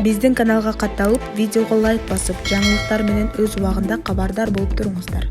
Биздин каналга катталып, видеого лайк басып, жаңылыктар менен өз убагында кабардар болуп туруңуздар.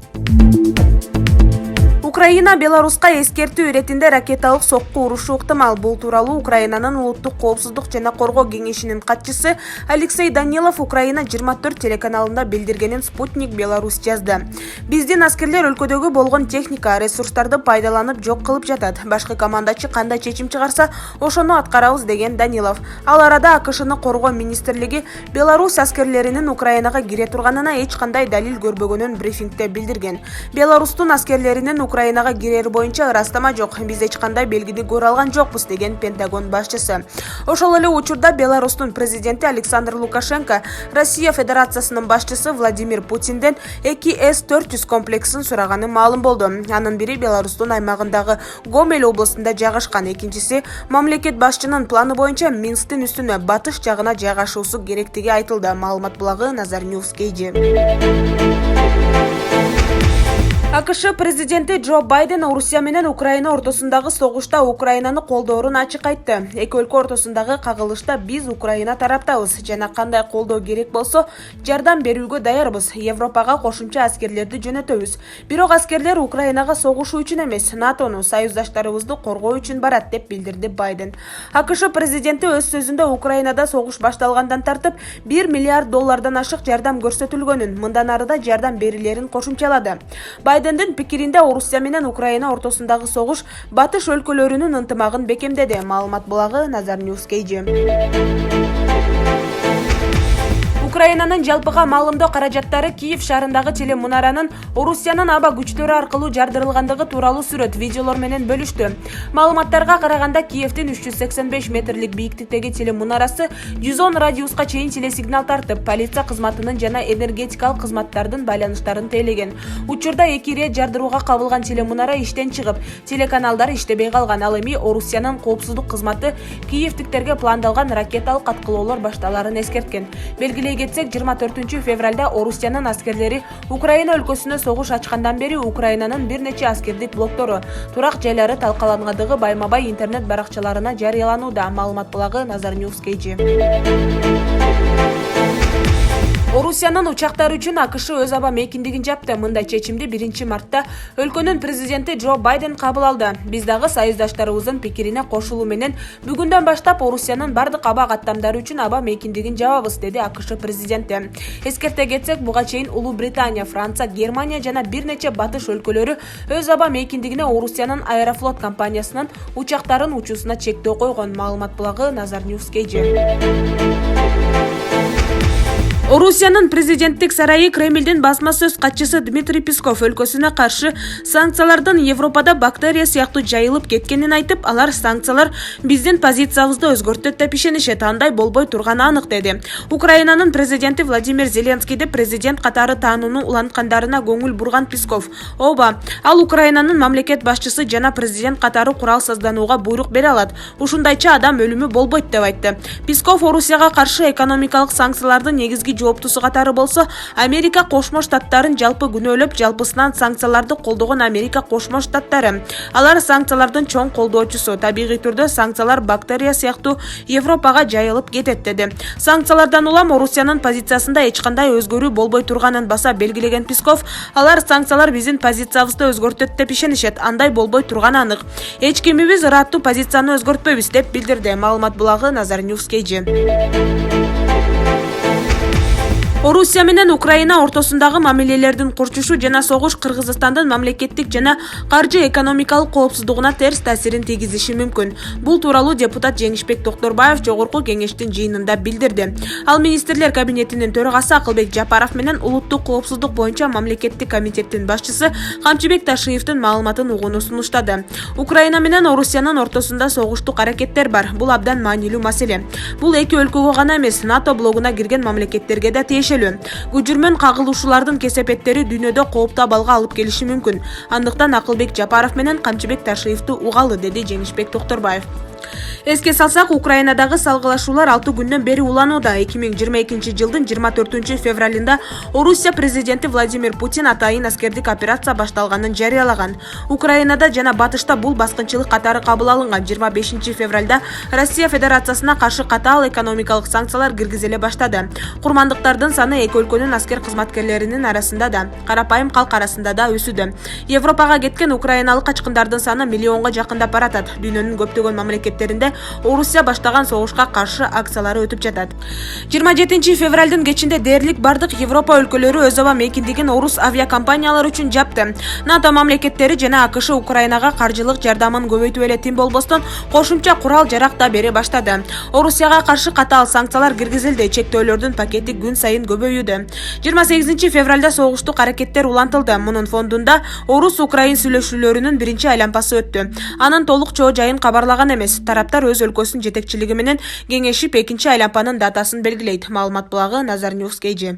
Украина Беларуска эскертүү иретинде ракеталык сокку урушу ыктымал. Бул тууралуу Украинанын улуттук коопсуздук жана коргоо кеңешинин катчысы Алексей Данилов Украина 24 телеканалында билдиргенин Спутник Беларусь жазды. Биздин аскерлер өлкөдөгү болгон техника, ресурстарды пайдаланып жок кылып жатат. Башкы командачы кандай чечим чыгарса, ошону аткарабыз деген Данилов. Ал арада АКШны коргоо министрлиги Беларусь аскерлеринин Украинага кире турганына эч кандай далил көрбөгөнүн брифингде билдирген. Беларустун аскерлеринин Украинага кирери боюнча ырастама жок. Биз эч кандай белгини көрө алган жокпуз деген Пентагон башчысы. Ошол эле учурда Беларустун президенти Александр Лукашенко Россия Федерациясынын башчысы Владимир Путинден 2 С-400 комплексин сураганы маалым болду. Анын бири Беларустун аймагындагы Гомель областында жайгашкан, экинчиси мамлекет башчынын планы боюнча Минсктин үстүнө батыш жагына жайгашуусу керектиги айтылды. Маалымат булагы Назар Ньюс KG. АКШ президенти Джо Байден Орусия менен Украина ортосундагы согушта Украинаны колдоорун ачык айтты. Эки өлкө ортосундагы кагылышта биз Украина тараптабыз жана кандай колдоо керек болсо жардам берүүгө даярбыз. Европага кошумча аскерлерди жөнөтөбүз. Бирок аскерлер Украинага согушуу үчүн эмес, НАТОну, союздаштарыбызды коргоо үчүн барат деп билдирди Байден. АКШ президенти өз сөзүндө Украинада согуш башталгандан тартып $1 миллиард ашык жардам көрсөтүлгөнүн, мындан ары да жардам берилерин кошумчалады. Байдендин пикиринде Орусия менен Украина ортосундагы согуш батыш өлкөлөрүнүн ынтымагын бекемдеди. Маалымат булагы Назар Ньюс KG. Украинанын жалпыга маалымдоо каражаттары Киев шаарындагы телемунаранын Орусиянын аба күчтөрү аркылуу жардырылгандыгы тууралуу сүрөт, видеолор менен бөлүштү. Маалыматтарга караганда Киевдин 385 метрлик бийиктиктеги телемунарасы 110 радиуска чейин телесигнал тартып, полиция кызматынын жана энергетикалык кызматтардын байланыштарын тейлеген. Учурда 2 ирет жардырууга кабылган телемунара иштен чыгып, телеканалдар иштебей калган. Ал эми Орусиянын коопсуздук кызматы Киевтиктерге пландалган ракеталык аткылоолор башталарын эскерткен. Белгилей кетсек, 24 февралда Орусиянын аскерлери Украина өлкөсүнө согуш ачкандан бери Украинанын бир нече аскердик блоктору, турак жайлары талкалангандыгы байма-бай интернет баракчаларына жарыяланууда. Маалымат булагы Назар Ньюс KG. Орусиянын учактары үчүн АКШ өз аба мейкиндигин жапты. Мындай чечимди 1 мартта өлкөнүн президенти Джо Байден кабыл алды. Биз дагы союздаштарыбыздын пикирине кошулуу менен бүгүндөн баштап Орусиянын бардык аба каттамдары үчүн аба мейкиндигин жабабыз, деди АКШ президенти. Эскерте кетсек, буга чейин Улуу Британия, Франция, Германия жана бир нече батыш өлкөлөрү өз аба мейкиндигине Орусиянын Аэрофлот компаниясынын учактарын учуусуна чектөө койгон. Маалымат булагы Назар Ньюс KG. Орусиянын президенттик сарайы Кремлдин басма сөз катчысы Дмитрий Песков өлкөсүнө каршы санкциялардын Европада бактерия сыяктуу жайылып кеткенин айтып, алар санкциялар биздин позициябызды өзгөртөт деп ишенишет, андай болбой турганы анык, деди. Украинанын президенти Владимир Зеленскийди президент катары таанууну уланткандарына көңүл бурган Песков. Ооба, ал Украинанын мамлекет башчысы жана президент катары куралсызданууга буйрук бере алат. Ушундайча адам өлүмү болбойт деп айтты. Песков Орусияга каршы экономикалык санкциялардын негизги жооптусу катары болсо, Америка Кошмо Штаттарын жалпы күнөөлөп, жалпысынан санкцияларды колдогон Америка Кошмо Штаттары. Алар санкциялардын чоң колдоочусу. Табигый түрдө санкциялар бактерия сыяктуу Европага жайылып кетет, деди. Санкциялардан улам Орусиянын позициясында эч кандай өзгөрүү болбой турганын баса белгилеген Песков, алар санкциялар биздин позициябызды өзгөртөт деп ишенишет, андай болбой турганы анык. Эч кимибиз ыраттуу позицияны өзгөртпөйбүз деп билдирди. Маалымат булагы Назар Ньюс KG. Орусия менен Украина ортосундагы мамилелердин курчушу жана согуш Кыргызстандын мамлекеттик жана каржы экономикалык коопсуздугуна терс таасирин тийгизиши мүмкүн. Бул тууралуу депутат Жеңишбек Токторбаев жогорку кеңештин жыйынында билдирди. Ал министрлер кабинетинин төрагасы Акылбек Жапаров менен улуттук коопсуздук боюнча мамлекеттик комитеттин башчысы Камчыбек Ташиевдин маалыматын угууну сунуштады. Украина менен Орусиянын ортосунда согуштук аракеттер бар. Бул абдан маанилүү маселе. Бул эки өлкөгө гана эмес, НАТО блогуна кирген мамлекеттерге да тиешелүү. Күжүрмөн кагылуушулардын кесепеттери дүйнөдө кооптуу абалга алып келиши мүмкүн. Андыктан Акылбек Жапаров менен Камчыбек Ташиевди угалы, деди Жеңишбек Токторбаев. Эске салсак, Украинадагы салгылашуулар 6 күндөн бери уланууда. 2022 жылдын 24 февралында Орусия президенти Владимир Путин атайын аскердик операция башталганын жарыялаган. Украинада жана батышта бул баскынчылык катары кабыл алынган. 25 февралда Россия Федерациясына каршы катаал экономикалык санкциялар киргизиле баштады. Курмандыктардын саны эки өлкөнүн аскер кызматкерлеринин арасында да, карапайым калк арасында да өсүүдө. Европага кеткен украиналык качкындардын саны миллионго жакындап баратат. Дүйнөнүн көптөгөн мамлекеттеринде Орусия баштаган согушка каршы акциялары өтүп жатат. 27 февралдын кечинде дээрлик бардык Европа өлкөлөрү өз аба мейкиндигин орус авиакомпаниялары үчүн жапты. НАТО мамлекеттери жана АКШ Украинага каржылык жардамын көбөйтүп эле тим болбостон кошумча курал жарак да бере баштады. Орусияга каршы катаал санкциялар киргизилди. Чектөөлөрдүн пакети күн сайын көбөйүүдө. 28 февралда согуштук аракеттер улантылды. Мунун фондунда орус-украин сүйлөшүүлөрүнүн биринчи айланпасы өттү. Анын толук чоо жайын кабарлаган эмес. Тараптар өз өлкөсүнүн жетекчилиги менен кеңешип экинчи айланпанын датасын белгилейт. Маалымат булагы Nazar News KG.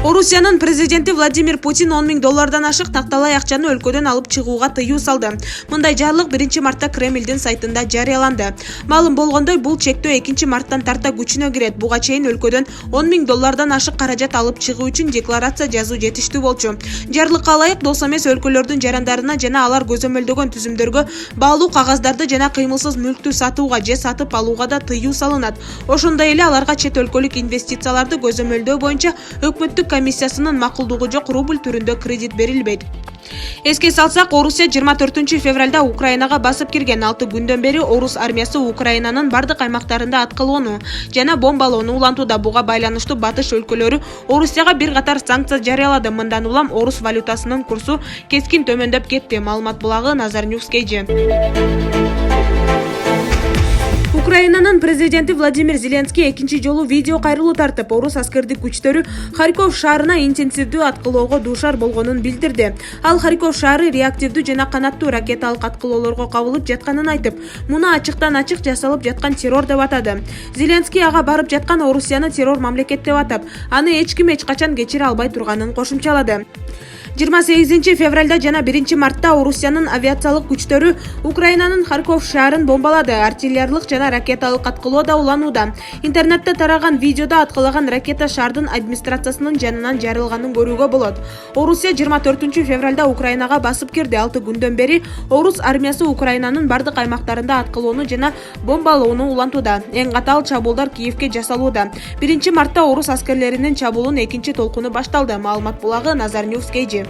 Орусиянын президенти Владимир Путин $10,000 ашык такталай акчаны өлкөдөн алып чыгууга тыюу салды. Мындай жарлык 1 мартта Кремлдин сайтында жарыяланды. Маалым болгондой, бул чектөө 2 марттан тарта күчүнө кирет. Буга чейин өлкөдөн $10,000 ашык каражат алып чыгуу үчүн декларация жазуу жетиштүү болчу. Жарлыкка ылайык дос эмес өлкөлөрдүн жарандарына жана алар көзөмөлдөгөн түзүмдөргө баалуу кагаздарды жана кыймылсыз мүлктү сатууга же сатып алууга да тыюу салынат. Ошондой эле аларга чет өлкөлүк инвестицияларды көзөмөлдөө боюнча өкмөттүк комиссиясынын макулдугу жок рубль түрүндө кредит берилбейт. Эске салсак, Орусия 24 февралда Украинага басып кирген. 6 күндөн бери орус армиясы Украинанын бардык аймактарында аткылоону жана бомбалоону улантууда. Буга байланыштуу батыш өлкөлөрү Орусияга бир катар санкция жарыялады. Мындан улам орус валютасынын курсу кескин төмөндөп кетти. Маалымат булагы Nazar News KG. Украинанын президенти Владимир Зеленский экинчи жолу видео кайрылуу тартып, орус аскердик күчтөрү Харьков шаарына интенсивдүү аткылоого дуушар болгонун билдирди. Ал Харьков шаары реактивдүү жана канаттуу ракеталык аткылоолорго кабылып жатканын айтып, муну ачыктан ачык жасалып жаткан террор деп атады. Зеленский ага барып жаткан Орусияны террор мамлекет деп атап, аны эч ким эч качан кечире албай турганын кошумчалады. 28 февралда жана 1 мартта Орусиянын авиациялык күчтөрү Украинанын Харьков шаарын бомбалады. Артиллерилык жана ракеталык аткылоо да уланууда. Интернетте тараган видеодо аткылаган ракета шаардын администрациясынын жанынан жарылганын көрүүгө болот. Орусия 24 февралда Украинага басып кирди. 6 күндөн бери орус армиясы Украинанын бардык аймактарында аткылоону жана бомбалоону улантууда. Эң катаал чабуулдар Киевке жасалууда. 1 мартта орус аскерлеринин чабуулунун экинчи толкуну башталды. Маалымат булагы Nazar News KG.